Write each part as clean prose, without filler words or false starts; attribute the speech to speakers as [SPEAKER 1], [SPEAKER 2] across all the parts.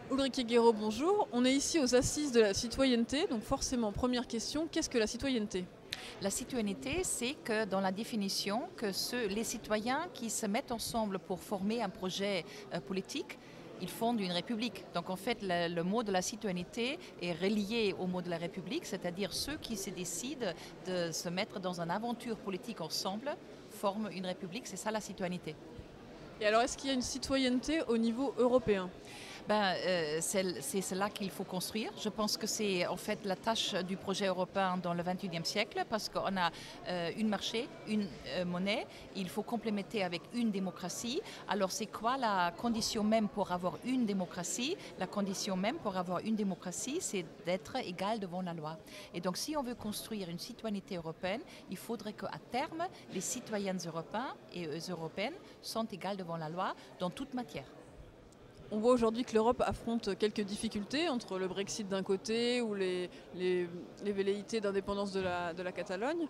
[SPEAKER 1] Ulrike Guérot, bonjour. On est ici aux Assises de la citoyenneté, donc forcément, première question, qu'est-ce que la citoyenneté?
[SPEAKER 2] La citoyenneté, c'est que dans la définition, que les citoyens qui se mettent ensemble pour former un projet politique, ils fondent une république. Donc en fait, le mot de la citoyenneté est relié au mot de la république, c'est-à-dire ceux qui se décident de se mettre dans une aventure politique ensemble forment une république, c'est ça la citoyenneté.
[SPEAKER 1] Et alors, est-ce qu'il y a une citoyenneté au niveau européen?
[SPEAKER 2] C'est cela qu'il faut construire. Je pense que c'est en fait la tâche du projet européen dans le XXIe siècle parce qu'on a un marché, une monnaie, il faut complémenter avec une démocratie. Alors c'est quoi la condition même pour avoir une démocratie? La condition même pour avoir une démocratie, c'est d'être égal devant la loi. Et donc si on veut construire une citoyenneté européenne, il faudrait qu'à terme, les citoyens européens et européennes sont égales devant la loi dans toute matière.
[SPEAKER 1] On voit aujourd'hui que l'Europe affronte quelques difficultés entre le Brexit d'un côté ou les velléités d'indépendance de la Catalogne.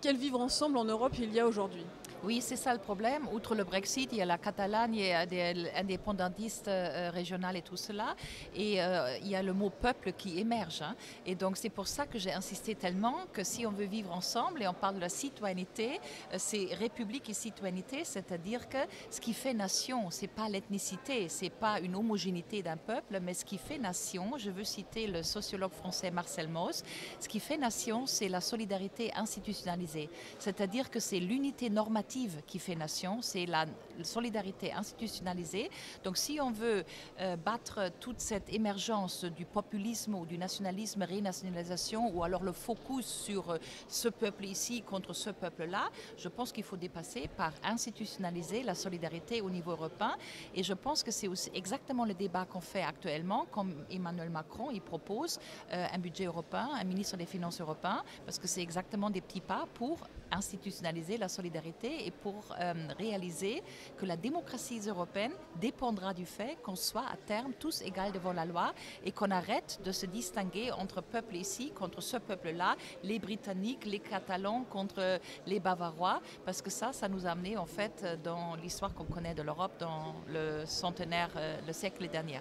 [SPEAKER 1] Quel vivre ensemble en Europe il y a aujourd'hui?
[SPEAKER 2] Oui, c'est ça le problème. Outre le Brexit, il y a la Catalogne, il y a des indépendantistes régionaux et tout cela. Et il y a le mot peuple qui émerge. Hein. Et donc c'est pour ça que j'ai insisté tellement que si on veut vivre ensemble et on parle de la citoyenneté, c'est république et citoyenneté, c'est-à-dire que ce qui fait nation, c'est pas l'ethnicité, c'est pas une homogénéité d'un peuple, mais ce qui fait nation, je veux citer le sociologue français Marcel Mauss, ce qui fait nation, c'est la solidarité institutionnalisée. C'est-à-dire que c'est l'unité normative qui fait nation, c'est la solidarité institutionnalisée. Donc si on veut battre toute cette émergence du populisme ou du nationalisme, renationalisation, ou alors le focus sur ce peuple ici contre ce peuple-là, je pense qu'il faut dépasser par institutionnaliser la solidarité au niveau européen. Et je pense que c'est aussi exactement le débat qu'on fait actuellement, comme Emmanuel Macron, il propose un budget européen, un ministre des Finances européen, parce que c'est exactement des petits pas pour institutionnaliser la solidarité et pour réaliser que la démocratie européenne dépendra du fait qu'on soit à terme tous égaux devant la loi et qu'on arrête de se distinguer entre peuple ici contre ce peuple-là, les Britanniques, les Catalans contre les Bavarois, parce que ça nous a amené en fait dans l'histoire qu'on connaît de l'Europe dans le centenaire, le siècle dernier.